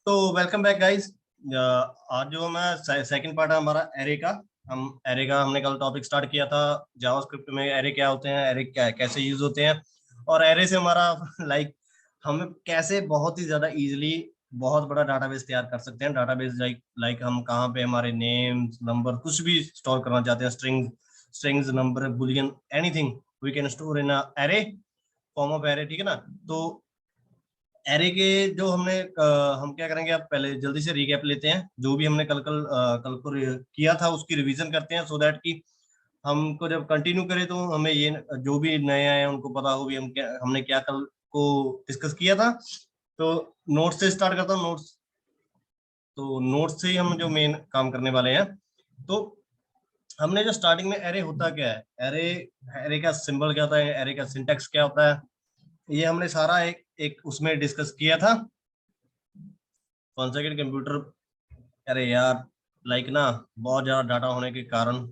तो welcome back guys. आज जो हमारा सेकंड पार्ट है हमारा एरे का। हमने कल टॉपिक स्टार्ट किया था जावास्क्रिप्ट में एरे क्या होते हैं, एरे क्या कैसे यूज होते हैं, और एरे से हमारा लाइक हम कैसे बहुत ही ज्यादा इजीली बहुत बड़ा डाटाबेस तैयार कर सकते हैं। डाटाबेस लाइक हम कहाँ पे हमारे नेम नंबर कुछ भी स्टोर करना चाहते हैं, strings number boolean anything we can store in array form of array. ठीक है ना। तो एरे के जो हम क्या करेंगे, आप पहले जल्दी से रिकैप लेते हैं जो भी हमने कल को किया था, उसकी रिवीजन करते हैं सो दैट कि हमको जब कंटिन्यू करें तो हमें ये जो भी नए आए हैं उनको पता हो भी हमने क्या कल को डिस्कस किया था। तो नोट्स से स्टार्ट करता हूँ। नोट्स से ही हम जो मेन काम करने वाले हैं। तो हमने जो स्टार्टिंग में एरे होता क्या है, एरे एरे का सिंबल क्या होता है, एरे का सिंटेक्स क्या होता है, ये हमने सारा एक एक उसमें डिस्कस किया था। 1 सेकंड कंप्यूटर। अरे यार लाइक ना बहुत ज्यादा डाटा होने के कारण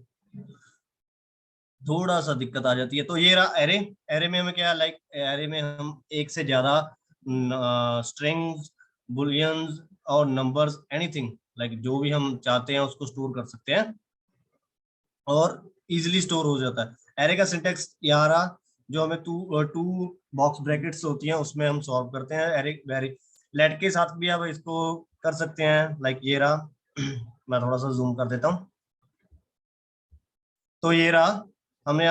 थोड़ा सा दिक्कत आ जाती है। तो ये रहा एरे। एरे में हमें क्या लाइक एरे में हम एक से ज्यादा स्ट्रिंग्स बुलियंस और नंबर्स एनीथिंग लाइक जो भी हम चाहते हैं उसको स्टोर कर सकते हैं और इजीली स्टोर हो जाता है। एरे का सिंटेक्स यहाँ रहा, जो हमें टू बॉक्स ब्रैकेट्स होती हैं उसमें हम सॉल्व करते हैं। एरे वेरी लेट के साथ भी आप इसको कर सकते हैं। लाइक ये रहा मैं थोड़ा सा जूम कर देता हूँ। तो ये रहा हमने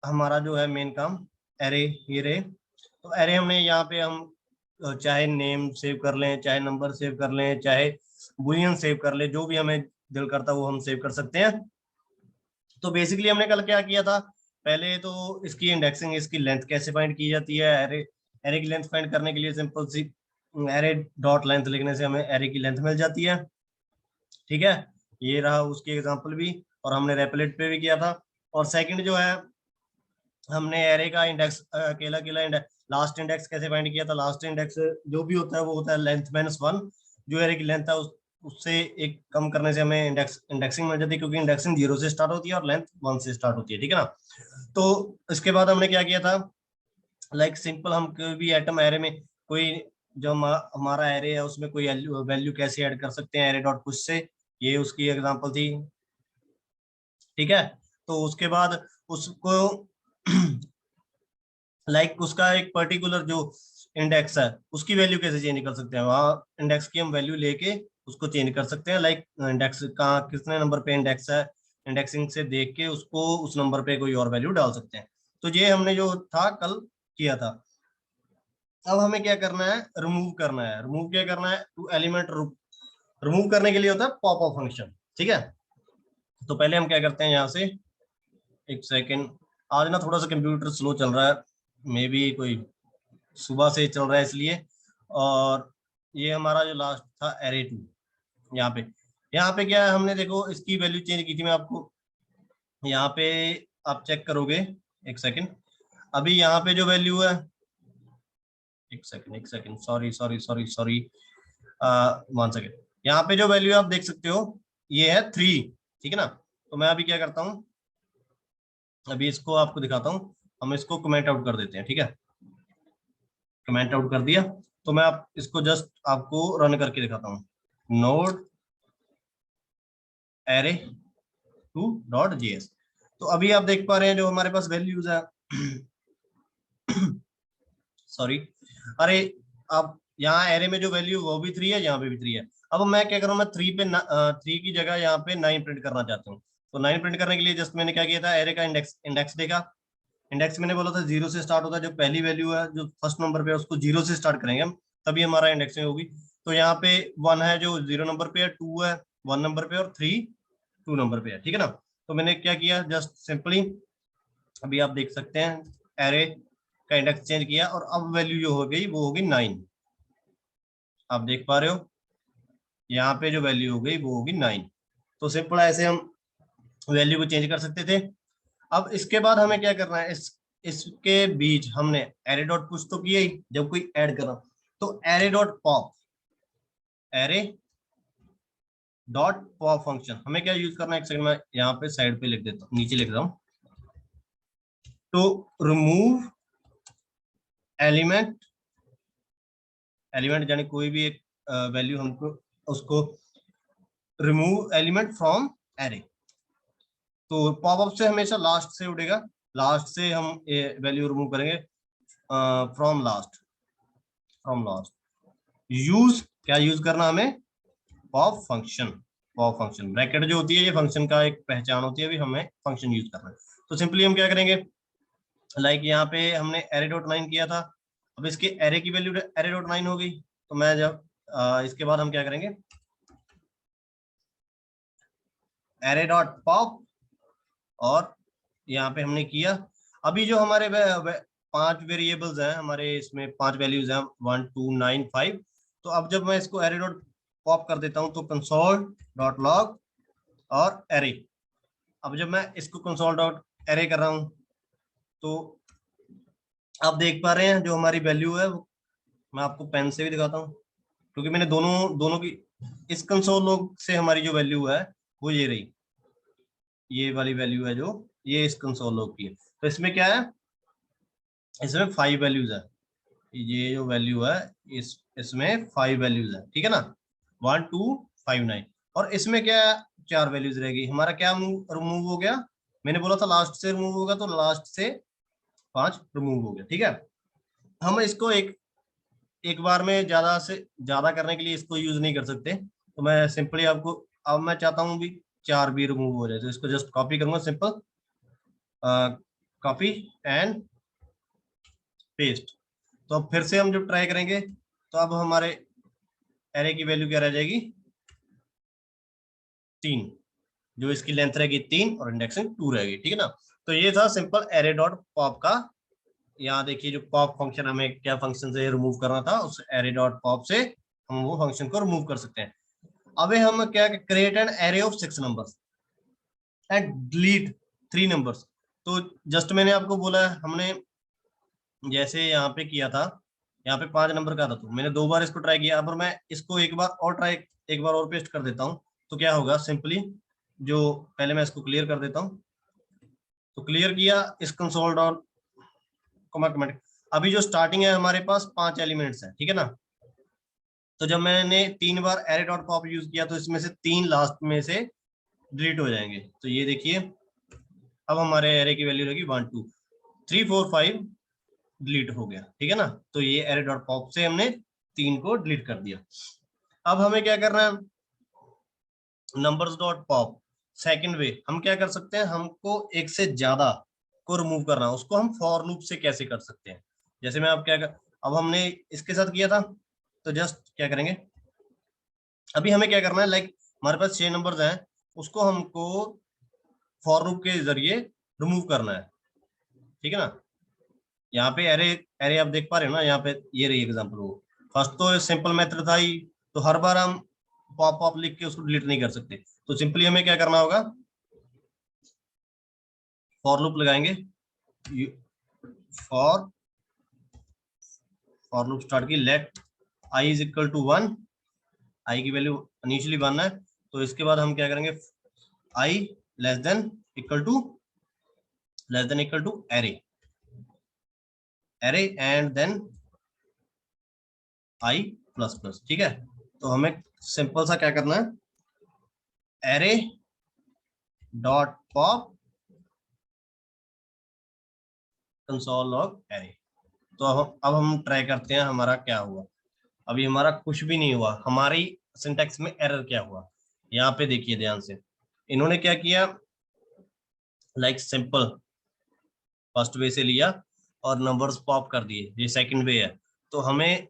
हमारा जो है मेन काम एरे ये रहे। तो एरे हमने यहाँ पे हम चाहे नेम सेव कर लें, चाहे नंबर सेव कर लें, चाहे बुलियन सेव कर लें, जो भी हमें दिल करता है वो हम सेव कर सकते हैं। तो बेसिकली हमने कल क्या किया था, पहले तो इसकी इंडेक्सिंग, इसकी लेंथ कैसे फाइंड की जाती है। एरे एरे की लेंथ फाइंड करने के लिए सिंपल सी एरे डॉट लेंथ लिखने से हमें एरे की लेंथ मिल जाती है। ठीक है, ये रहा उसकी एग्जांपल भी, और हमने रेपलेट पे भी किया था। और सेकंड जो है हमने एरे का इंडेक्स अकेला अकेला लास्ट इंडेक्स कैसे फाइंड किया था। लास्ट इंडेक्स जो भी होता है वो होता है लेंथ -1। जो एरे की लेंथ है उससे एक कम करने से हमें इंडेक्सिंग मिल जाती है, क्योंकि इंडेक्सिंग 0 से स्टार्ट होती है और लेंथ 1 से स्टार्ट होती है। ठीक है ना। तो इसके बाद हमने क्या किया था, लाइक सिंपल हम कोई भी आइटम एरे में कोई जो हमारा एरे है उसमें कोई वैल्यू कैसे ऐड कर सकते हैं एरे डॉट पुश से, ये उसकी एग्जांपल थी। ठीक है। तो उसके बाद उसको लाइक उसका एक पर्टिकुलर जो इंडेक्स है उसकी वैल्यू कैसे चेंज कर सकते हैं, वहाँ इंडेक्स की हम वैल्यू लेके उसको चेंज कर सकते हैं। लाइक इंडेक्स कहाँ कितने नंबर पे इंडेक्स है, इंडेक्सिंग से देख के उसको उस नंबर पे कोई और वैल्यू डाल सकते हैं। तो ये हमने जो था कल किया था। अब हमें क्या करना है, रिमूव करना है। रिमूव क्या करना है, टू एलिमेंट रिमूव करने के लिए होता है पॉप अप फंक्शन। ठीक है। तो पहले हम क्या करते हैं, यहाँ से एक सेकेंड, आज ना थोड़ा सा कंप्यूटर स्लो चल रहा है, मे बी कोई सुबह से चल रहा है इसलिए। और ये हमारा जो लास्ट था एरे 2, यहाँ पे क्या है, हमने देखो इसकी वैल्यू चेंज की थी मैं आपको। यहाँ पे आप चेक करोगे, एक सेकंड, अभी यहाँ पे जो वैल्यू है, एक second sorry sorry sorry sorry 1 second, यहाँ पे जो वैल्यू आप देख सकते हो ये है 3। ठीक है ना। तो मैं अभी क्या करता हूँ, अभी इसको आपको दिखाता हूँ। हम इसको कमेंट आउट कर देते हैं। ठीक है, कमेंट आउट कर दिया। तो मैं आप इसको जस्ट आपको रन करके दिखाता हूँ। Node array 2.js। तो अभी आप देख पा रहे हैं जो हमारे पास वैल्यूज है सॉरी, अरे अब यहाँ एरे में जो वैल्यू वो भी 3 है, यहाँ पे भी 3 है। अब मैं क्या करूँ, मैं 3 की जगह यहाँ पे 9 प्रिंट करना चाहता हूँ। तो 9 प्रिंट करने के लिए जस्ट मैंने क्या किया था, एरे का इंडेक्स इंडेक्स देखा। इंडेक्स मैंने बोला था 0 से स्टार्ट होता है, जो पहली वैल्यू है जो फर्स्ट नंबर पे है उसको 0 से स्टार्ट करेंगे हम, तभी हमारा इंडेक्सिंग होगी। तो यहाँ पे 1 है जो 0 नंबर पे है, 2 है 1 नंबर पे, और 3 2 नंबर पे है। ठीक है ना। तो मैंने क्या किया, जस्ट सिंपली अभी आप देख सकते हैं एरे का इंडेक्स चेंज किया, और अब वैल्यू जो हो गई वो होगी 9। आप देख पा रहे हो यहाँ पे जो वैल्यू हो गई वो होगी 9। तो सिंपल ऐसे हम वैल्यू को चेंज कर सकते थे। अब इसके बाद हमें क्या करना है, इसके बीच हमने एरे डॉट पुश तो किया ही जब कोई ऐड करा, तो array dot pop, array dot pop function हमें क्या यूज करना है, एक सेकंड में यहाँ पे साइड पे लिख देता हूँ, नीचे लिख रहा हूँ। तो रिमूव एलिमेंट एलिमेंट यानी कोई भी एक वैल्यू हमको उसको रिमूव एलिमेंट फ्रॉम एरे। तो पॉपअप से हमेशा लास्ट से उड़ेगा, लास्ट से हम वैल्यू रिमूव करेंगे फ्रॉम लास्ट। यूज क्या यूज करना हमें, pop function. Pop function bracket जो होती है ये फंक्शन का एक पहचान होती है, अभी हमें फंक्शन यूज करना है। तो सिंपली हम क्या करेंगे, लाइक यहाँ पे हमने एरे डॉट 9 किया था, अब इसके एरे की वैल्यू एरे डॉट 9 हो गई। तो मैं जब इसके बाद हम क्या करेंगे, एरे डॉट पॉप, और यहाँ पे हमने किया। अभी जो हमारे 5 वेरिएबल्स हैं हमारे, इसमें 5 वैल्यूज हैं 1 2 9 5। तो अब जब मैं इसको एरे डॉट पॉप कर देता हूँ तो कंसोल डॉट लॉग और एरे। अब जब मैं इसको कंसोल डॉट एरे कर रहा हूँ तो आप देख पा रहे हैं जो हमारी वैल्यू है, मैं आपको पेन से भी दिखाता हूँ क्योंकि मैंने दोनों की, इस कंसोल लॉग से हमारी जो वैल्यू है वो ये रही, ये वाली वैल्यू है जो ये इस कंसोल लॉग की है। तो इसमें क्या है, इसमें 5 वैल्यूज है, ये जो वैल्यू है इसमें 5 वैल्यूज है, ठीक है ना, 1 2 5 9। और इसमें क्या 4 वैल्यूज रहेगी। हमारा क्या रिमूव हो गया, मैंने बोला था लास्ट से रिमूव होगा, तो लास्ट से 5 रिमूव हो गया, ठीक है। हम इसको एक बार में ज्यादा से ज्यादा करने के लिए इसको यूज नहीं कर सकते, तो मैं सिंपली आपको, अब मैं चाहता हूँ भी 4 भी रिमूव हो जाए, तो इसको जस्ट कॉपी करूंगा, सिंपल कॉपी एंड पेस्ट। तो अब फिर से हम जब ट्राई करेंगे तो अब हमारे एरे की वैल्यू क्या रह जाएगी, 3, जो इसकी लेंथ रहेगी 3 और इंडेक्सिंग 2 रहेगी, ठीक है ना। तो ये था सिंपल एरे डॉट पॉप का। यहाँ देखिए जो पॉप फंक्शन, हमें क्या फंक्शन से रिमूव करना था, उस एरे डॉट पॉप से हम वो फंक्शन को रिमूव कर सकते हैं। अबे हम क्या, create an array of 6 numbers and delete 3 numbers. तो जस्ट मैंने आपको बोला हमने जैसे यहाँ पे किया था, यहाँ पे 5 नंबर का था, तो मैंने 2 बार इसको ट्राई किया। अब मैं इसको एक बार और पेस्ट कर देता हूँ तो क्या होगा, सिंपली जो पहले मैं इसको क्लियर कर देता हूँ, तो क्लियर किया इस कंसोल डॉट कमेंट। अभी जो स्टार्टिंग है हमारे पास 5 एलिमेंट्स है, ठीक है ना। तो जब मैंने 3 बार एरे डॉट पॉप यूज किया तो इसमें से 3 लास्ट में से डिलीट हो जाएंगे। तो ये देखिए अब हमारे एरे की वैल्यू रहेगी 1 2 3 4 5 डिलीट हो गया, ठीक है ना। तो ये एरे डॉट पॉप से हमने 3 को डिलीट कर दिया। अब हमें क्या करना है, नंबर्स डॉट पॉप सेकंड वे हम क्या कर सकते हैं, हमको एक से ज्यादा को रिमूव करना है, उसको हम फॉर लूप से कैसे कर सकते हैं। जैसे मैं अब अब हमने इसके साथ किया था, तो जस्ट क्या करेंगे, अभी हमें क्या करना है, लाइक हमारे पास 6 नंबर्स हैं, उसको हमको फॉर लूप के जरिए रिमूव करना है, ठीक है ना। यहाँ पे एरे एरे आप देख पा रहे हो ना, यहाँ पे ये रही एग्जांपल। वो फर्स्ट तो सिंपल मेथड था ही, तो हर बार हम पॉप पॉप लिख के उसको डिलीट नहीं कर सकते। तो सिंपली हमें क्या करना होगा, फॉर लूप लगाएंगे, फॉर फॉर लूप स्टार्ट की, let i is equal to 1, i की वैल्यू इनिशियली 1 है। तो इसके बाद हम क्या करेंगे, i less than equal to array and then i plus plus, ठीक है। तो हमें सिंपल सा क्या करना है, array dot pop console log array. तो अब हम ट्राई करते हैं हमारा क्या हुआ। अभी हमारा कुछ भी नहीं हुआ, हमारी सिंटेक्स में एरर क्या हुआ, यहाँ पे देखिए ध्यान से। इन्होंने क्या किया, लाइक सिंपल फर्स्ट वे से लिया और नंबर्स पॉप कर दिए, ये सेकंड वे है। तो हमें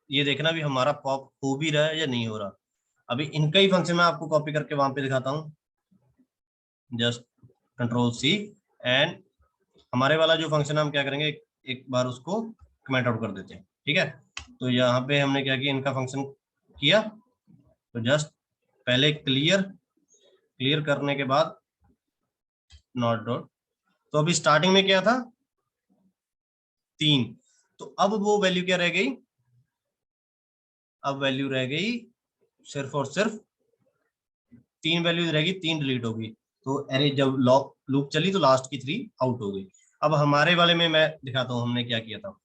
ये देखना भी हमारा पॉप हो भी रहा है या नहीं हो रहा। अभी इनका ही फंक्शन मैं आपको कॉपी करके वहां पे दिखाता हूँ, जस्ट कंट्रोल सी, एंड हमारे वाला जो फंक्शन हम क्या करेंगे, एक बार उसको कमेंट आउट कर देते हैं, ठीक है। तो यहाँ पे हमने क्या किया, इनका फंक्शन किया, तो जस्ट पहले क्लियर करने के बाद नॉट डॉट। तो अभी स्टार्टिंग में क्या था, 3। तो अब वो वैल्यू क्या रह गई, अब वैल्यू रह गई सिर्फ और सिर्फ 3 वैल्यूज रहेगी, 3 डिलीट होगी। तो अरे जब लूप चली तो लास्ट की 3 आउट हो गई। अब हमारे वाले में मैं दिखाता हूँ हमने क्या किया था।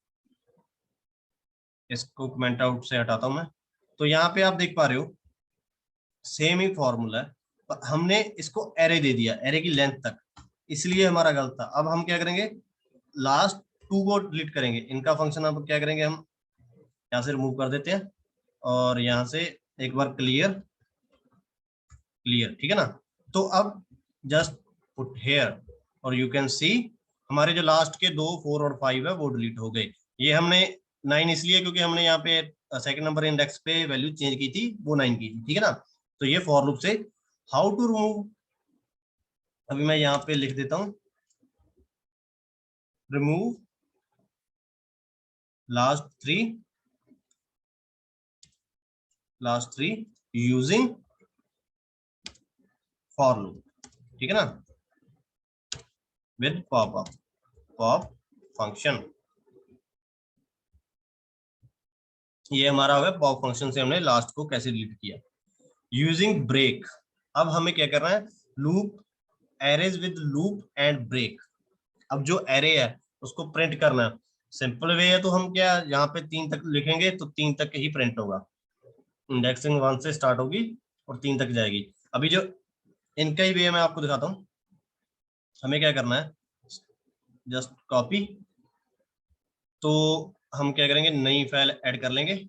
इसको कमेंट आउट से हटाता हूं मैं। तो यहाँ पे आप देख पा रहे हो सेम ही फॉर्मूला है, पर हमने इसको एरे दे दिया, एरे की लेंथ तक, इसलिए हमारा गलत था। अब हम क्या करेंगे, लास्ट 2 को डिलीट करेंगे। इनका फंक्शन अब क्या करेंगे, हम यहाँ से रिमूव कर देते हैं और यहाँ से एक बार क्लियर क्लियर, ठीक है ना। तो अब जस्ट पुट हेयर और यू कैन सी हमारे जो लास्ट के 2 4 और 5 है वो डिलीट हो गए। ये हमने 9 इसलिए क्योंकि हमने यहाँ पे सेकंड नंबर इंडेक्स पे वैल्यू चेंज की थी, वो 9 की थी, ठीक है ना। तो ये फॉर लूप से हाउ टू रिमूव, अभी मैं यहाँ पे लिख देता हूँ, remove last three using for loop, ठीक है ना, विद पॉप फंक्शन। ये हमारा हो गया पॉप फंक्शन से हमने लास्ट को कैसे डिलीट किया। यूजिंग ब्रेक, अब हमें क्या करना है, loop arrays with loop and break. अब जो एरे है उसको प्रिंट करना है, सिंपल वे है, तो हम क्या यहाँ पे 3 तक लिखेंगे तो 3 तक ही प्रिंट होगा। इंडेक्सिंग 1 से स्टार्ट होगी और 3 तक जाएगी। अभी जो इनका ही वे मैं आपको दिखाता हूँ। हमें क्या करना है, जस्ट कॉपी, तो हम क्या करेंगे, नई फाइल ऐड कर लेंगे,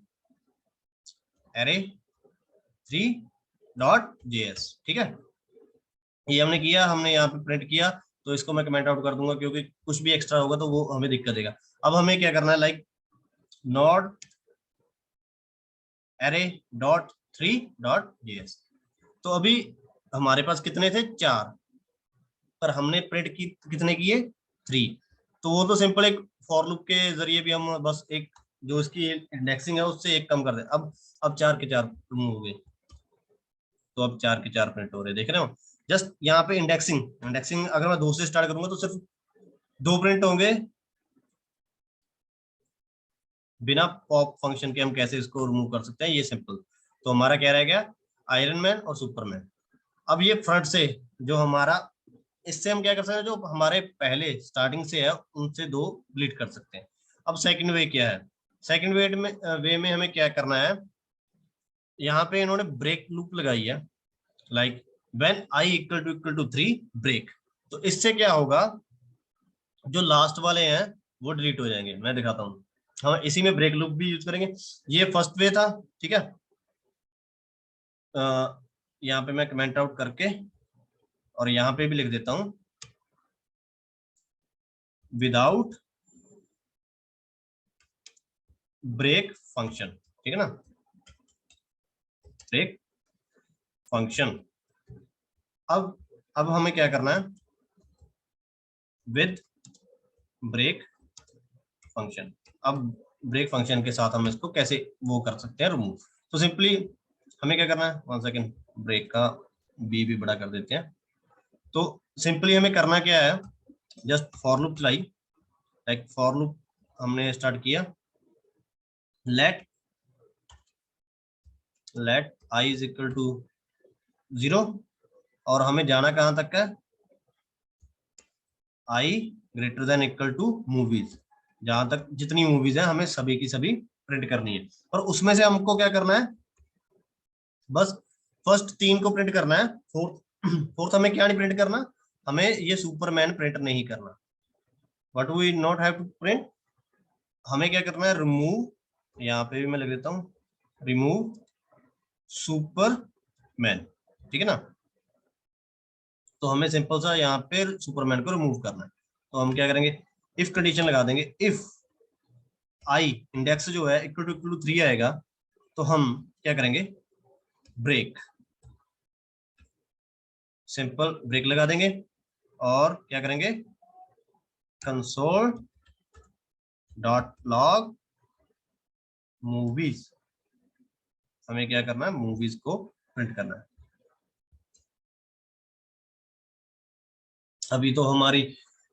array3.js, ठीक है। ये हमने किया, हमने यहाँ पे प्रिंट किया, तो इसको मैं कमेंट आउट कर दूंगा क्योंकि कुछ भी एक्स्ट्रा होगा तो वो हमें दिक्कत देगा। अब हमें क्या करना है, लाइक नॉट array.3.js। तो अभी हमारे पास कितने थे, 4, पर हमने प्रिंट की कितने किए, 3। तो वो तो सिंपल एक फॉर लूप के जरिए भी हम बस एक जो इसकी इंडेक्सिंग है उससे एक कम कर दे। अब 4 के 4 रिमूव हो गए, तो अब 4 के 4 प्रिंट हो रहे, देख रहे हो। जस्ट यहाँ पे इंडेक्सिंग अगर मैं 2 से स्टार्ट करूंगा तो सिर्फ 2 प्रिंट होंगे, बिना पॉप फंक्शन के हम कैसे इसको रिमूव कर सकते हैं, ये सिंपल। तो हमारा क्या रह गया, आयरन मैन और सुपरमैन। अब ये फ्रंट से जो हमारा, इससे हम क्या कर सकते हैं, जो हमारे पहले स्टार्टिंग से है उनसे 2 डिलीट कर सकते हैं। अब सेकंड वे क्या है, सेकंड वे में हमें क्या करना है, यहाँ पे इन्होंने ब्रेक लूप लगाई है, like when i equal to 3 break. तो इससे क्या होगा, जो लास्ट वाले हैं वो डिलीट हो जाएंगे। मैं दिखाता हूँ, हम इसी में ब्रेक लूप भी यूज करेंगे। ये फर्स्ट वे था, ठीक है। यहाँ पे मैं कमेंट आउट करके और यहाँ पे भी लिख देता हूँ, विदाउट ब्रेक फंक्शन, ठीक है ना, ब्रेक फंक्शन। अब हमें क्या करना है, विद ब्रेक फंक्शन। अब ब्रेक फंक्शन के साथ हम इसको कैसे वो कर सकते हैं, रिमूव। तो सिंपली हमें क्या करना है, 1 सेकेंड, ब्रेक का बी भी बड़ा कर देते हैं। तो सिंपली हमें करना क्या है, जस्ट फॉर लूप चलाई, लाइक फॉर लूप हमने स्टार्ट किया, let i is equal to 0, और हमें जाना कहां तक है, i greater than equal to movies, जहां तक जितनी मूवीज है हमें सभी की सभी प्रिंट करनी है। और उसमें से हमको क्या करना है, बस फर्स्ट 3 को प्रिंट करना है, फोर्थ हमें क्या नहीं प्रिंट करना, हमें ये सुपरमैन प्रिंट नहीं करना। What we not have to print, हमें क्या करना है, रिमूव, यहाँ पे भी मैं लिख देता हूँ, रिमूव सुपरमैन, ठीक है ना। तो हमें सिंपल सा यहाँ पे सुपरमैन को रिमूव करना है। तो हम क्या करेंगे, इफ कंडीशन लगा देंगे, इफ आई इंडेक्स जो है इक्वल टू 3 आएगा, तो हम क्या करेंगे, ब्रेक, सिंपल ब्रेक लगा देंगे और क्या करेंगे, कंसोल डॉट लॉग मूवीज, हमें क्या करना है, मूवीज को प्रिंट करना है। अभी तो हमारी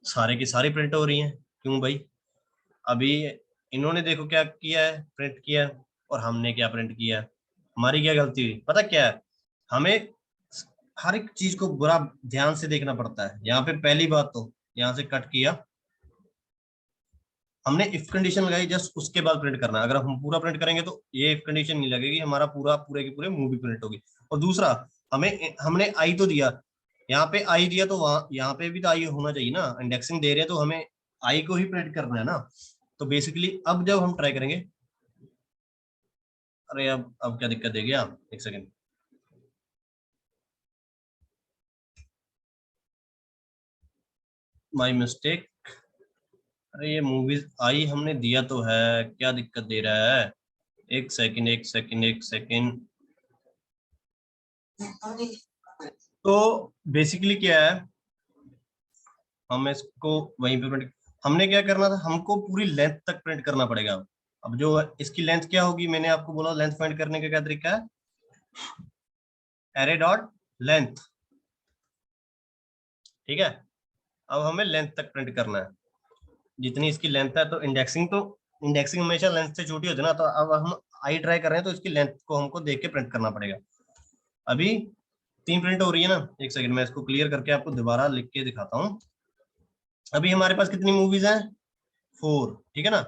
सारे की सारी प्रिंट हो रही हैं, क्यों भाई, अभी इन्होंने देखो क्या किया है, प्रिंट किया है, और हमने क्या प्रिंट किया है। हमारी क्या गलती हुई पता क्या है, हमें हर एक चीज को बुरा ध्यान से देखना पड़ता है। यहाँ पे पहली बात तो यहाँ से कट किया, हमने इफ कंडीशन लगाई, जस्ट उसके बाद प्रिंट करना है। अगर हम पूरा प्रिंट करेंगे तो ये इफ कंडीशन नहीं लगेगी, हमारा पूरे के पूरे मूवी प्रिंट होगी। और दूसरा, हमने आई तो दिया, यहाँ पे आई दिया तो वहां यहाँ पे भी तो आई होना चाहिए ना, इंडेक्सिंग दे रहे हैं तो हमें आई को ही प्रिंट करना है ना। तो बेसिकली अब जब हम ट्राई करेंगे, अरे अब क्या दिक्कत देगी आप, एक सेकेंड। My mistake. अरे ये मूवीज आई हमने दिया तो है, क्या दिक्कत दे रहा है, एक सेकंड एक सेकंड एक सेकंड। तो बेसिकली क्या है, हम इसको वहीं पे प्रिंट, हमने क्या करना था, हमको पूरी लेंथ तक प्रिंट करना पड़ेगा। अब जो इसकी लेंथ क्या होगी, मैंने आपको बोला लेंथ फाइंड करने का क्या तरीका है, एरे डॉट लेंथ, ठीक है। अब हमें लेंथ तक प्रिंट करना है, जितनी इसकी लेंथ है। तो इंडेक्सिंग हमेशा लेंथ से छोटी होती है ना, तो अब हम आई ट्राई कर रहे हैं तो इसकी लेंथ को हमको देख के प्रिंट करना पड़ेगा। अभी 3 प्रिंट हो रही है ना, एक सेकंड मैं इसको क्लियर करके आपको दोबारा लिख के दिखाता हूँ। अभी हमारे पास कितनी मूवीज हैं, 4, ठीक है ना,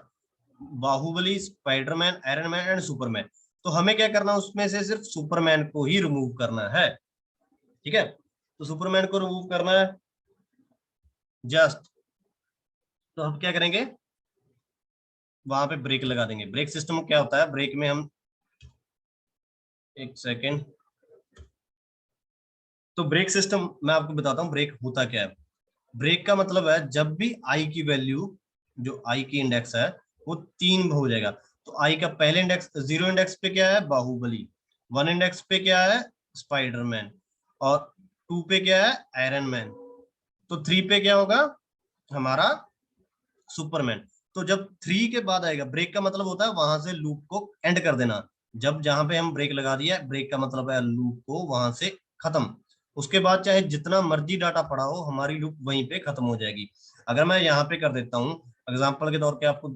Baahubali, Spiderman, Iron Man and Superman. तो हमें क्या करना है, उसमें से सिर्फ सुपरमैन को ही रिमूव करना है, ठीक है। तो सुपरमैन को रिमूव करना है जस्ट, तो हम क्या करेंगे, वहां पे ब्रेक लगा देंगे। ब्रेक सिस्टम क्या होता है, ब्रेक में हम, एक सेकेंड, तो ब्रेक सिस्टम मैं आपको बताता हूँ ब्रेक होता क्या है। ब्रेक का मतलब है जब भी आई की वैल्यू, जो आई की इंडेक्स है वो 3 हो जाएगा, तो आई का पहले इंडेक्स, 0 इंडेक्स पे क्या है, बाहुबली, 1 इंडेक्स पे क्या है, स्पाइडरमैन, और 2 पे क्या है, आयरन मैन, तो 3 पे क्या होगा हमारा सुपरमैन। तो जब 3 के बाद आएगा, ब्रेक का मतलब होता है वहां से लूप को एंड कर देना। जब जहां पे हम ब्रेक लगा दिया, ब्रेक का मतलब है लूप को वहां से खत्म। उसके बाद चाहे जितना मर्जी डाटा पड़ा हो, हमारी लूप वहीं पे खत्म हो जाएगी। अगर मैं यहाँ पे कर देता हूँ, एग्जाम्पल के तौर पे आपको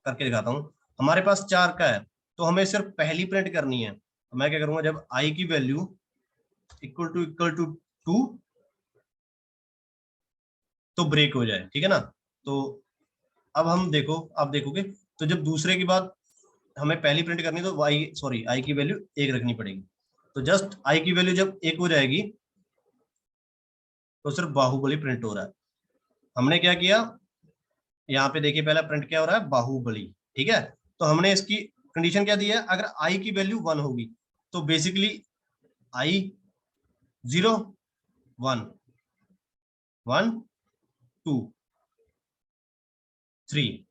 करके दिखाता हूँ, हमारे पास 4 का है, तो हमें सिर्फ पहली प्रिंट करनी है। तो मैं क्या करूंगा, जब आई की वैल्यू इक्वल टू 2, तो ब्रेक हो जाए, ठीक है ना। तो अब हम देखो, आप देखोगे, तो जब दूसरे की बात हमें पहली प्रिंट करनी, तो आई की वैल्यू 1 रखनी पड़ेगी। तो जस्ट आई की वैल्यू जब 1 हो जाएगी, तो सिर्फ बाहुबली प्रिंट हो रहा है। हमने क्या किया, यहाँ पे देखिए पहला प्रिंट क्या हो रहा है, बाहुबली, ठीक है। तो हमने इसकी कंडीशन क्या दी है, अगर आई की वैल्यू 1 होगी, तो बेसिकली आई 0 1 1 2 3।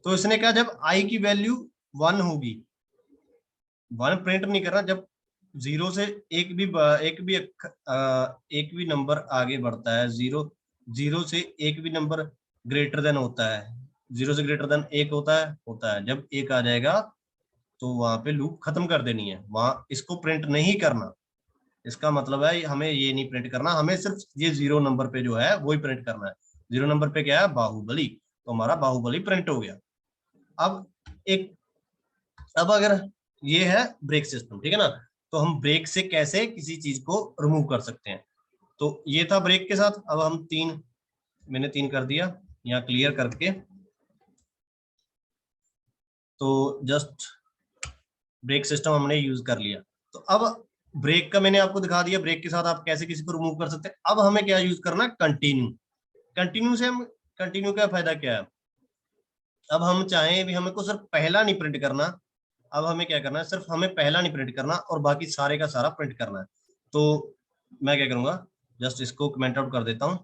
तो इसने कहा जब आई की वैल्यू 1 होगी, 1 प्रिंट नहीं करना, जब 0 से एक भी नंबर आगे बढ़ता है, 0 से एक भी नंबर ग्रेटर देन होता है, 0 से ग्रेटर देन 1 होता है, जब 1 आ जाएगा तो वहां पे लूप खत्म कर देनी है, वहां इसको प्रिंट नहीं करना। इसका मतलब है हमें ये नहीं प्रिंट करना, हमें सिर्फ ये 0 नंबर पे जो है वही प्रिंट करना है। 0 नंबर पे क्या है, बाहुबली, तो हमारा बाहुबली प्रिंट हो गया। अब एक, अब अगर ये है ब्रेक सिस्टम, ठीक है ना, तो हम ब्रेक से कैसे किसी चीज को रिमूव कर सकते हैं। तो ये था ब्रेक के साथ। अब हम 3, मैंने 3 कर दिया यहाँ क्लियर करके। तो जस्ट ब्रेक सिस्टम हमने यूज कर लिया। तो अब ब्रेक का मैंने आपको दिखा दिया, ब्रेक के साथ आप कैसे किसी को रिमूव कर सकते हैं। अब हमें क्या यूज करना है, कंटिन्यू। कंटिन्यू से हम, कंटिन्यू का फायदा क्या है, अब हम चाहें भी हमें को सिर्फ पहला नहीं प्रिंट करना, अब हमें क्या करना है, सिर्फ हमें पहला नहीं प्रिंट करना और बाकी सारे का सारा प्रिंट करना है। तो मैं क्या करूंगा, जस्ट इसको कमेंट आउट कर देता हूं,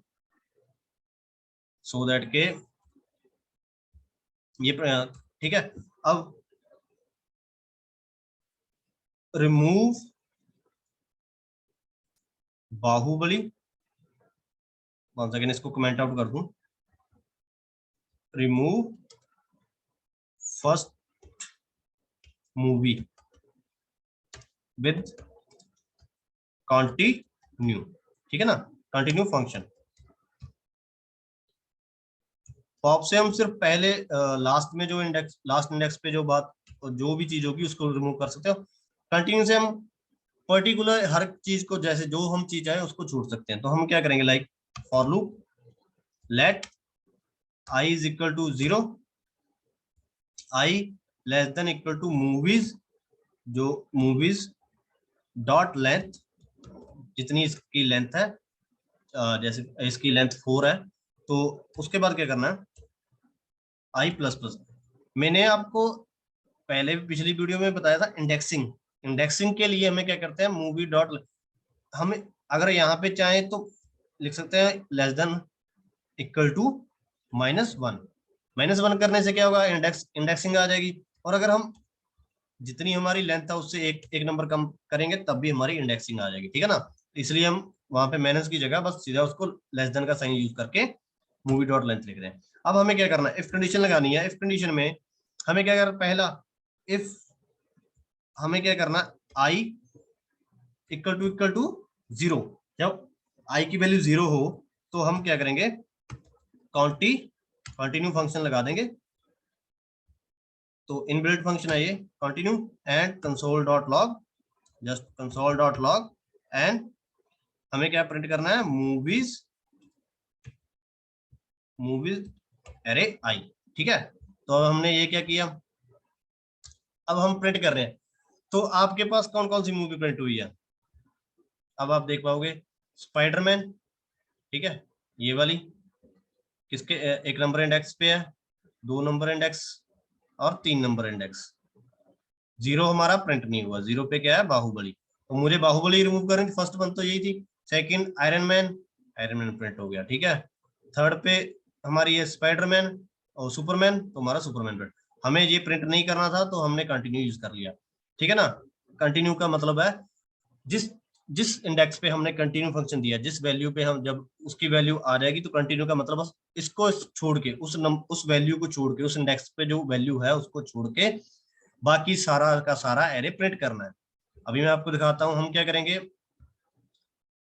सो दैट के ये ठीक है। अब रिमूव बाहुबली, वन सेकेंड इसको कमेंट आउट कर दूं, remove first movie with continue, ठीक है ना, कंटिन्यू फंक्शन। पॉप से हम सिर्फ पहले लास्ट इंडेक्स पे जो बात, जो भी चीज होगी उसको रिमूव कर सकते हो। कंटिन्यू से हम पर्टिकुलर हर चीज को, जैसे जो हम चीज चाहे उसको छोड़ सकते हैं। तो हम क्या करेंगे, like for loop let i is equal to 0, i less than equal to movies, जो मूवीज डॉट लेंथ, जितनी इसकी लेंथ है, जैसे इसकी लेंथ 4 है, तो उसके बाद क्या करना है, आई प्लस प्लस। मैंने आपको पहले भी पिछली वीडियो में बताया था इंडेक्सिंग। इंडेक्सिंग के लिए हमें क्या करते हैं, मूवी डॉट, हमें अगर यहाँ पे चाहें तो लिख सकते हैं लेस देन इक्वल टू -1। -1 करने से क्या होगा, इंडेक्सिंग आ जाएगी। और अगर हम जितनी हमारी लेंथ है उससे एक नंबर कम करेंगे तब भी हमारी इंडेक्सिंग आ जाएगी, ठीक है ना। इसलिए हम वहां पे माइनस की जगह बस सीधा उसको लेस देन का साइन यूज करके मूवी डॉट लेंथ लिख रहे हैं। अब हमें क्या करना है, इफ कंडीशन लगानी है। इफ कंडीशन में हमें क्या करना, पहला इफ हमें क्या करना, आई इक्वल टू 0। जब आई की वैल्यू 0 हो तो हम क्या करेंगे, कंटिन्यू फंक्शन लगा देंगे। तो इनबिल्ट फंक्शन है ये continue and console dot log, just console dot log, and हमें क्या प्रिंट करना है, मूवीज एरे आई, ठीक है। तो अब हमने ये क्या किया, अब हम प्रिंट कर रहे हैं। तो आपके पास कौन कौन सी मूवी प्रिंट हुई है, अब आप देख पाओगे, स्पाइडरमैन, ठीक है, ये वाली किसके 1 नंबर इंडेक्स पे है, 2 नंबर इंडेक्स और 3 नंबर इंडेक्स। 0 हमारा प्रिंट नहीं हुआ, 0 पे क्या है, बाहुबली। तो मुझे बाहुबली रिमूव करनी थी, फर्स्ट वन तो यही थी। सेकंड आयरन मैन प्रिंट हो गया, ठीक है। थर्ड पे हमारी ये स्पाइडरमैन और सुपरमैन, तो हमारा सुपरमैन प्रिंट। हमें ये प्रिंट नहीं करना था तो हमने कंटिन्यू यूज कर लिया, ठीक है ना। कंटिन्यू का मतलब है जिस जिस इंडेक्स पे हमने कंटिन्यू फंक्शन दिया, जिस वैल्यू पे हम जब उसकी वैल्यू आ जाएगी तो कंटिन्यू का मतलब बस इसको छोड़ के, उस वैल्यू को छोड़ के, उस इंडेक्स पे जो वैल्यू है उसको छोड़ के बाकी सारा का सारा एरे प्रिंट करना है। अभी मैं आपको दिखाता हूं हम क्या करेंगे।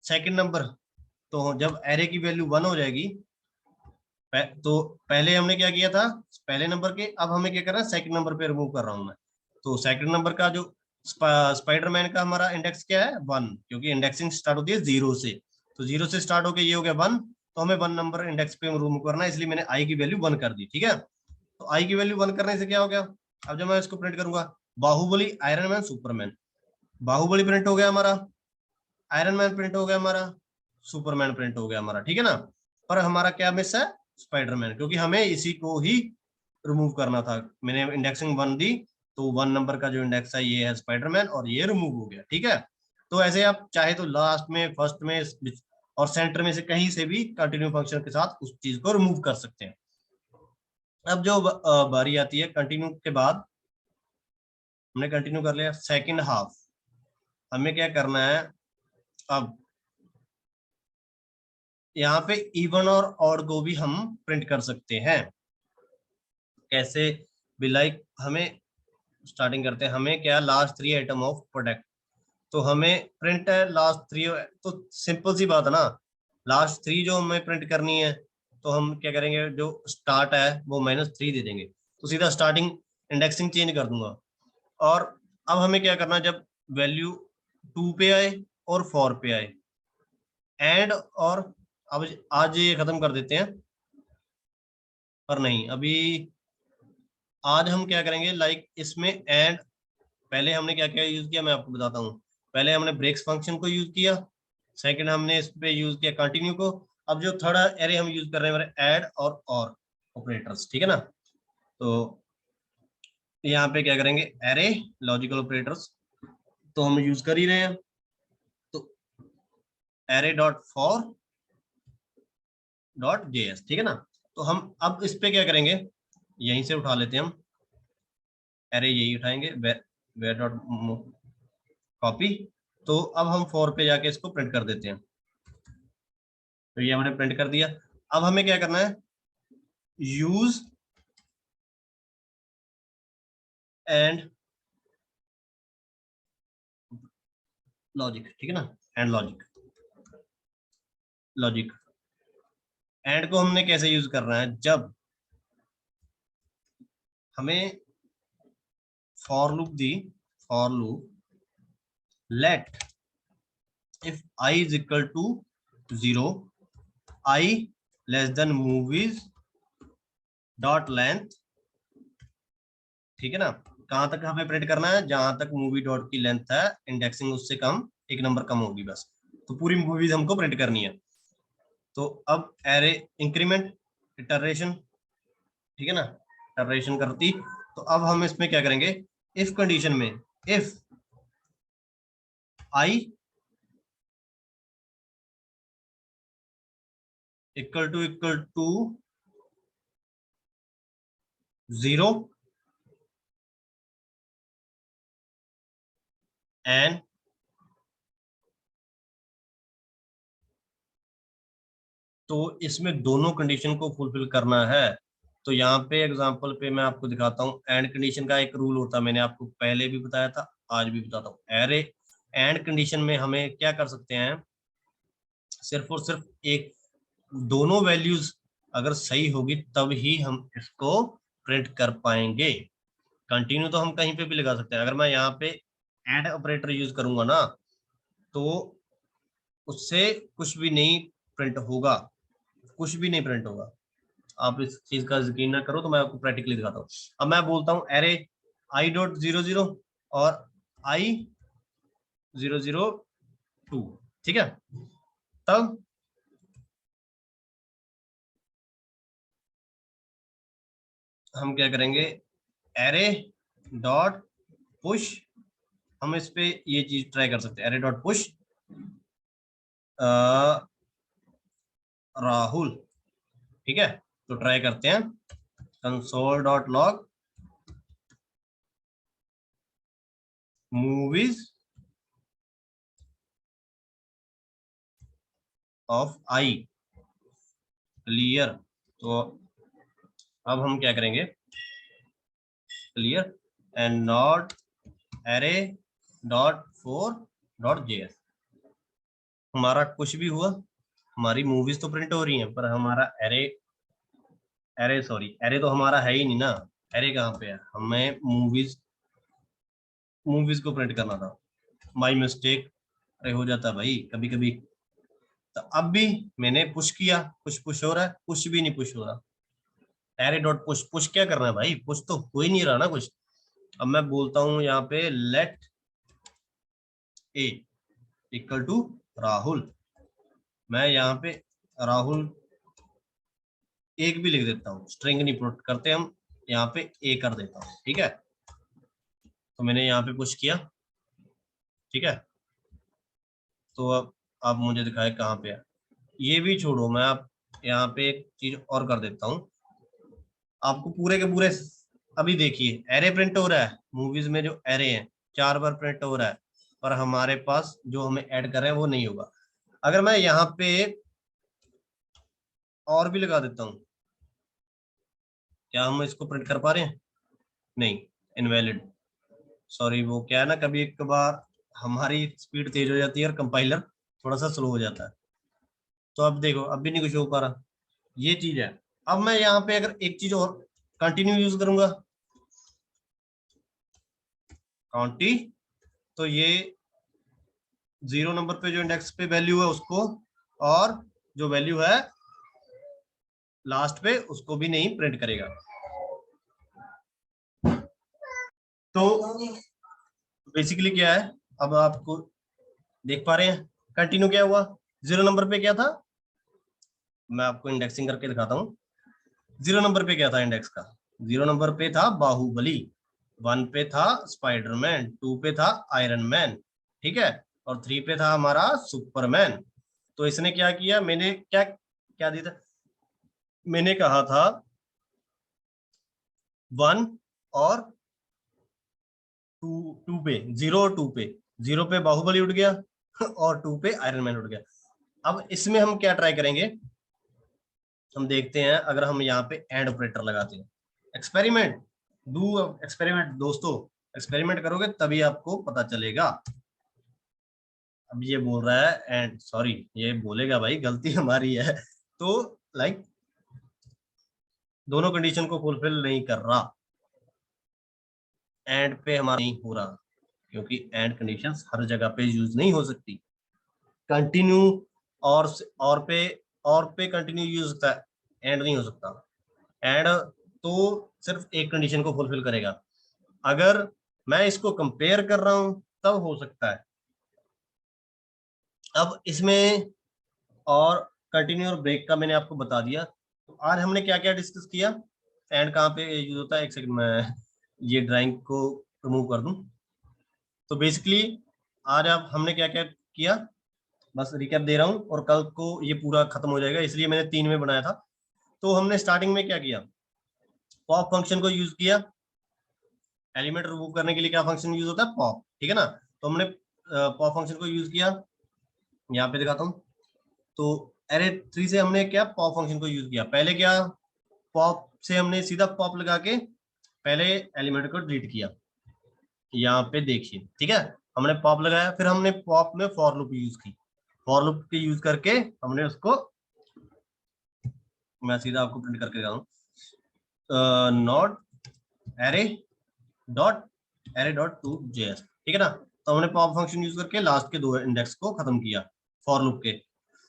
सेकंड नंबर, तो जब एरे की वैल्यू 1 हो जाएगी, तो पहले हमने क्या किया था, पहले नंबर के, अब हमें क्या करना है, सेकंड नंबर पे रिमूव कर रहा हूं मैं। तो सेकंड नंबर का जो स्पाइडरमैन का हमारा इंडेक्स क्या है, 1, क्योंकि इंडेक्सिंग स्टार्ट होती है 0 से। तो 0 से स्टार्ट होकर ये हो गया 1, तो हमें 1 नंबर इंडेक्स पे रिमूव करना है, इसलिए मैंने आई की वैल्यू 1 कर दी, ठीक है। तो आई की वैल्यू 1 करने से क्या हो गया, अब जब मैं इसको प्रिंट करूंगा, Baahubali Iron Man Superman, Baahubali print हो गया हमारा, आयरन मैन प्रिंट हो गया हमारा, सुपरमैन प्रिंट हो गया हमारा, ठीक है ना। पर हमारा क्या मिस है, स्पाइडरमैन, क्योंकि हमें इसी को ही रिमूव करना था। मैंने इंडेक्सिंग 1 दी, तो 1 नंबर का जो इंडेक्स है ये है स्पाइडरमैन, और ये रिमूव हो गया, ठीक है। तो ऐसे आप चाहे तो लास्ट में, फर्स्ट में और सेंटर में से कहीं से भी कंटिन्यू फंक्शन के साथ उस चीज को रिमूव कर सकते हैं। अब जो बारी आती है कंटिन्यू के बाद, हमने कंटिन्यू कर लिया, सेकंड हाफ हमें क्या करना है। अब यहाँ पे इवन और ऑड को भी हम प्रिंट कर सकते हैं, कैसे भी, लाइक हमें स्टार्टिंग करते हैं, हमें क्या, लास्ट 3 आइटम ऑफ प्रोडक्ट, तो हमें प्रिंट है लास्ट 3, तो सिंपल सी बात है ना, लास्ट 3 जो हमें प्रिंट करनी है, तो हम क्या करेंगे, जो स्टार्ट है वो -3 दे देंगे, तो सीधा स्टार्टिंग इंडेक्सिंग चेंज कर दूंगा। और अब हमें क्या करना, जब वैल्यू 2 पे आए और 4 पे आए, एंड और, अब आज ये खत्म कर देते हैं, पर नहीं, अभी आज हम क्या करेंगे, लाइक इसमें एंड, पहले हमने क्या क्या यूज किया मैं आपको बताता हूँ। पहले हमने ब्रेक्स फंक्शन को यूज किया, सेकंड हमने इस पे यूज किया कंटिन्यू को। अब जो थर्ड एरे हम यूज कर रहे हैं हमारे ऐड और ऑपरेटर्स, ठीक है ना। तो यहाँ पे क्या करेंगे, एरे लॉजिकल ऑपरेटर्स तो हम यूज कर ही रहे हैं, तो array dot for dot JS, ठीक है ना। तो हम अब इस पे क्या करेंगे, यहीं से उठा लेते हैं हम, एरे यही उठाएंगे, वेर डॉट कॉपी। तो अब हम 4 पे जाके इसको प्रिंट कर देते हैं, तो ये हमने प्रिंट कर दिया। अब हमें क्या करना है, यूज एंड लॉजिक, ठीक है ना, एंड लॉजिक एंड को हमने कैसे यूज करना है, जब हमें फॉर लूप दी, for loop let if i is equal to 0, i less than movies dot length ठीक है ना। कहाँ तक हमें प्रिंट करना है, जहां तक मूवी डॉट की लेंथ है, इंडेक्सिंग उससे कम, एक नंबर कम होगी बस, तो पूरी मूवीज हमको प्रिंट करनी है। तो अब एरे इंक्रीमेंट इटरेशन, ठीक है ना, इटरेशन करती। तो अब हम इसमें क्या करेंगे, इफ कंडीशन में if i equal to 0 and तो इसमें दोनों कंडीशन को फुलफिल करना है। तो यहाँ पे एग्जांपल पे मैं आपको दिखाता हूँ। एंड कंडीशन का एक रूल होता है, मैंने आपको पहले भी बताया था, आज भी बताता हूँ। एरे एंड कंडीशन में हमें क्या कर सकते हैं, सिर्फ और सिर्फ एक, दोनों वैल्यूज अगर सही होगी तब ही हम इसको प्रिंट कर पाएंगे। कंटिन्यू तो हम कहीं पे भी लगा सकते हैं। अगर मैं यहाँ पे एंड ऑपरेटर यूज करूंगा ना, तो उससे कुछ भी नहीं प्रिंट होगा, कुछ भी नहीं प्रिंट होगा। आप इस चीज का यकीन ना करो तो मैं आपको प्रैक्टिकली दिखाता हूँ। अब मैं बोलता हूँ एरे आई डॉट 00 और आई 002, ठीक है। तब हम क्या करेंगे, एरे डॉट पुश, हम इस पे ये चीज ट्राई कर सकते हैं, एरे डॉट पुश राहुल, ठीक है। तो ट्राई करते हैं, console dot log movies of I clear. तो अब हम क्या करेंगे, clear and not array dot four dot JS. हमारा कुछ भी हुआ, हमारी मूवीज तो प्रिंट हो रही हैं, पर हमारा एरे, एरे सॉरी, एरे तो हमारा है ही नहीं ना। एरे कहाँ पे है, हमें मूवीज, मूवीज को प्रिंट करना था। माई मिस्टेक, अरे हो जाता है भाई कभी कभी। तो अब भी मैंने पुश किया, कुछ पुश हो रहा है, कुछ भी नहीं पुश हो रहा। एरे डॉट पुश, पुश क्या करना है भाई, पुश तो हो ही नहीं रहा ना कुछ। अब मैं बोलता हूँ यहाँ पे let a equal to Rahul, मैं यहाँ पे राहुल एक भी लिख देता हूँ, स्ट्रिंग नहीं पुट करते हम, यहाँ पे ए कर देता हूँ, ठीक है। तो मैंने यहाँ पे पुश किया, ठीक है। तो अब आप मुझे दिखाए कहाँ पे है, ये भी छोड़ो, मैं आप यहाँ पे एक चीज और कर देता हूँ आपको, पूरे के पूरे। अभी देखिए एरे प्रिंट हो रहा है, मूवीज में जो एरे हैं 4 बार प्रिंट हो रहा है, पर हमारे पास जो हमें ऐड कर रहे हैं वो नहीं होगा। अगर मैं यहाँ पे और भी लगा देता हूँ, क्या हम इसको प्रिंट कर पा रहे हैं, नहीं, इनवैलिड। सॉरी, वो क्या है ना, कभी कभार हमारी स्पीड तेज हो जाती है और कंपाइलर थोड़ा सा स्लो हो जाता है। तो अब देखो, अब भी नहीं कुछ हो पा रहा, ये चीज है। अब मैं यहाँ पे अगर एक चीज और कंटिन्यू यूज करूंगा, काउंटी, तो ये 0 नंबर पे जो इंडेक्स पे वैल्यू है उसको, और जो वैल्यू है लास्ट पे उसको भी नहीं प्रिंट करेगा। तो बेसिकली क्या है, अब आपको देख पा रहे हैं कंटिन्यू क्या हुआ, 0 नंबर पे क्या था, मैं आपको इंडेक्सिंग करके दिखाता हूँ। 0 नंबर पे क्या था इंडेक्स का, 0 नंबर पे था बाहुबली, 1 पे था स्पाइडरमैन, 2 पे था आयरन मैन, ठीक है, और 3 पे था हमारा सुपरमैन। तो इसने क्या किया, मैंने क्या क्या दिया था, मैंने कहा था 1 और 2, 2 पे, 0 और 2 पे, 0 पे बाहुबली उठ गया और 2 पे आयरन मैन उठ गया। अब इसमें हम क्या ट्राई करेंगे, हम देखते हैं अगर हम यहाँ पे एंड ऑपरेटर लगाते हैं, एक्सपेरिमेंट, डू एक्सपेरिमेंट दोस्तों, एक्सपेरिमेंट करोगे तभी आपको पता चलेगा। अब ये बोल रहा है एंड, सॉरी ये बोलेगा भाई, गलती हमारी है। तो लाइक दोनों कंडीशन को फुलफिल नहीं कर रहा, एंड पे हमारा नहीं हो रहा, क्योंकि एंड कंडीशंस हर जगह पे यूज नहीं हो सकती। कंटिन्यू और और पे, और पे कंटिन्यू यूज होता है, एंड नहीं हो सकता। एंड तो सिर्फ एक कंडीशन को फुलफिल करेगा। अगर मैं इसको कंपेयर कर रहा हूं तब हो सकता है। अब इसमें और कंटिन्यू और ब्रेक का मैंने आपको बता दिया। तो आज हमने क्या क्या डिस्कस किया, एंड कहाँ पे यूज होता है, एक सेकंड मैं ये ड्राइंग को रिमूव कर दूं। तो बेसिकली आज आप हमने क्या क्या किया, बस रिकैप दे रहा हूँ, और कल को ये पूरा खत्म हो जाएगा, इसलिए मैंने 3 में बनाया था। तो हमने स्टार्टिंग में क्या किया, पॉप फंक्शन को यूज किया। एलिमेंट रिमूव करने के लिए क्या फंक्शन यूज होता है, पॉप, ठीक है ना। तो हमने पॉप फंक्शन को यूज किया, यहाँ पे दिखाता हूँ। तो एरे 3 से हमने क्या पॉप फंक्शन को यूज किया। पहले क्या, पॉप से हमने सीधा पॉप लगा के पहले एलिमेंट को डिलीट किया, यहाँ पे देखिए, ठीक है। हमने पॉप लगाया, फिर हमने पॉप में फॉर लूप यूज की। फॉर लूप के यूज करके हमने उसको, मैं सीधा आपको प्रिंट करके दिखाऊं, not array dot to JS, ठीक है ना। तो हमने पॉप फंक्शन यूज करके लास्ट के 2 इंडेक्स को खत्म किया फॉर लूप के।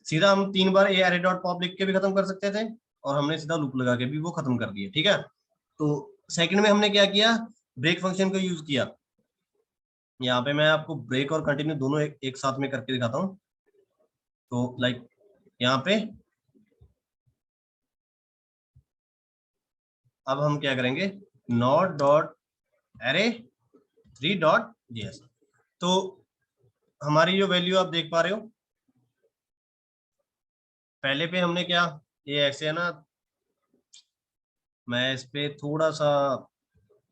सीधा हम 3 बार एरे डॉट पॉप लिख के भी खत्म कर सकते थे, और हमने सीधा लूप लगा के भी वो खत्म कर दिया, ठीक है। तो सेकंड में हमने क्या किया, ब्रेक फंक्शन को यूज किया। यहाँ पे मैं आपको ब्रेक और कंटिन्यू दोनों एक साथ में करके दिखाता हूँ। तो लाइक यहाँ पे अब हम क्या करेंगे, not dot array 3 dot JS. तो हमारी जो वैल्यू आप देख पा रहे हो, पहले पे हमने क्या, ये ऐसे है ना, मैं इस पे थोड़ा सा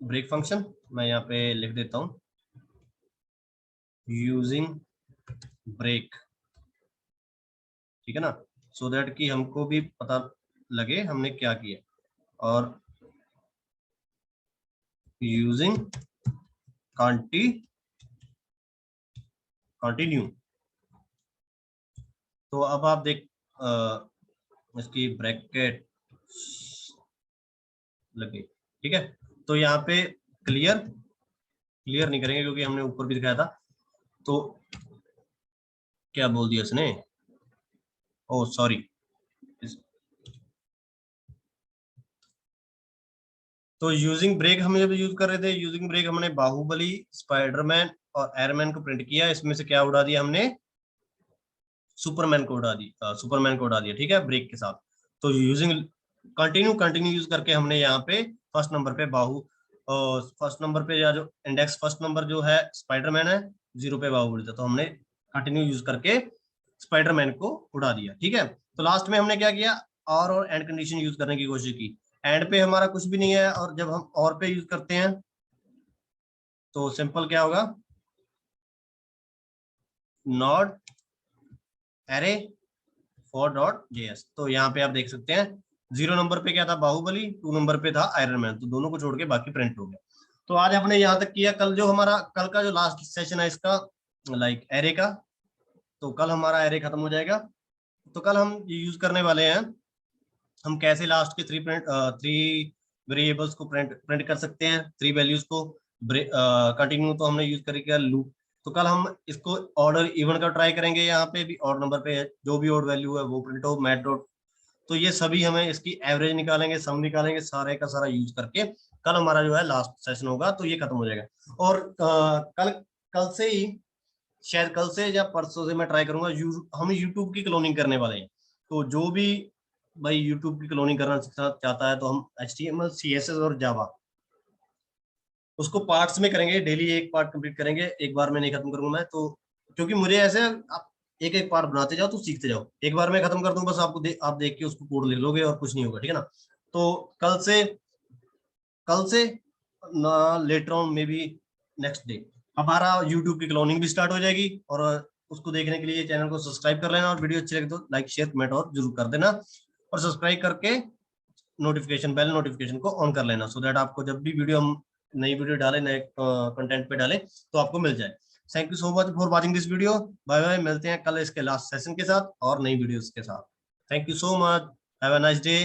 ब्रेक फंक्शन मैं यहाँ पे लिख देता हूँ, यूजिंग ब्रेक, ठीक है ना, सो दैट कि हमको भी पता लगे हमने क्या किया। और यूजिंग कंटिन्यू। तो अब आप देख इसकी ब्रैकेट लगे, ठीक है। तो यहाँ पे क्लियर नहीं करेंगे क्योंकि हमने ऊपर भी दिखाया था। तो क्या बोल दिया इसने, ओ सॉरी, तो यूजिंग ब्रेक हम जब यूज कर रहे थे, यूजिंग ब्रेक हमने बाहुबली, स्पाइडरमैन और एयरमैन को प्रिंट किया। इसमें से क्या उड़ा दिया हमने, सुपरमैन को उड़ा दिया, सुपरमैन को उड़ा दिया, ठीक है, ब्रेक के साथ। तो यूजिंग कंटिन्यू यूज करके हमने यहाँ पे फर्स्ट नंबर पे फर्स्ट नंबर पे या जो इंडेक्स फर्स्ट नंबर जो है स्पाइडरमैन है, 0 पे बाहुबली था, तो हमने कंटिन्यू यूज करके स्पाइडरमैन को उड़ा दिया, ठीक है। तो लास्ट में हमने क्या किया, और एंड कंडीशन यूज करने की कोशिश की। एंड पे हमारा कुछ भी नहीं है, और जब हम और पे यूज करते हैं तो सिंपल क्या होगा, not array for dot JS. तो यहाँ पे आप देख सकते हैं 0 नंबर पे क्या था बाहुबली, 2 नंबर पे था आयरन मैन, तो दोनों को छोड़ के बाकी प्रिंट हो गया। तो आज हमने यहाँ तक किया। कल जो हमारा कल का जो लास्ट सेशन है इसका, लाइक एरे का, तो कल हमारा एरे खत्म हो जाएगा। तो कल हम यूज करने वाले हैं, हम कैसे लास्ट के 3 वेरिएबल्स को प्रिंट कर सकते हैं, 3 वैल्यूज को। कंटिन्यू तो हमने यूज करके लूप। तो कल हम इसको ऑर्डर इवन का ट्राई करेंगे, यहाँ पे भी ऑड नंबर पे जो भी ऑड वैल्यू है वो प्रिंट हो, मैट डॉट। तो ये सभी हमें इसकी एवरेज निकालेंगे, सम निकालेंगे, सारे का सारा यूज करके कल हमारा जो है लास्ट सेशन होगा, तो ये खत्म हो जाएगा। और कल कल से ही, शायद कल से या परसों से मैं ट्राई करूंगा, हम यूट्यूब की क्लोनिंग करने वाले हैं। तो जो भी भाई यूट्यूब की क्लोनिंग करना चाहता है, तो हम HTML CSS और जावा उसको पार्ट्स में करेंगे, डेली एक पार्ट कंप्लीट करेंगे, एक बार में नहीं खत्म करूंगा मैं तो। क्योंकि मुझे ऐसे, आप एक एक पार्ट बनाते जाओ तो सीखते जाओ, एक बार में खत्म कर दूं बस, आपको आप देख के उसको कोड लिख लोगे और कुछ नहीं होगा, ठीक है ना। तो कल से ना, later on may be next day हमारा यूट्यूब की क्लोनिंग भी स्टार्ट हो जाएगी। और उसको देखने के लिए चैनल को सब्सक्राइब कर लेना, और वीडियो अच्छी लगे तो लाइक शेयर कमेंट और जरूर कर देना, और सब्सक्राइब करके बेल नोटिफिकेशन को ऑन कर लेना, सो दैट आपको जब भी वीडियो हम नई वीडियो डालें, नए कंटेंट पे डालें, तो आपको मिल जाए। Thank you so much for watching this video. Bye bye, मिलते हैं कल इसके लास्ट सेशन के साथ और नई वीडियोस के साथ। Thank you so much, have a nice day.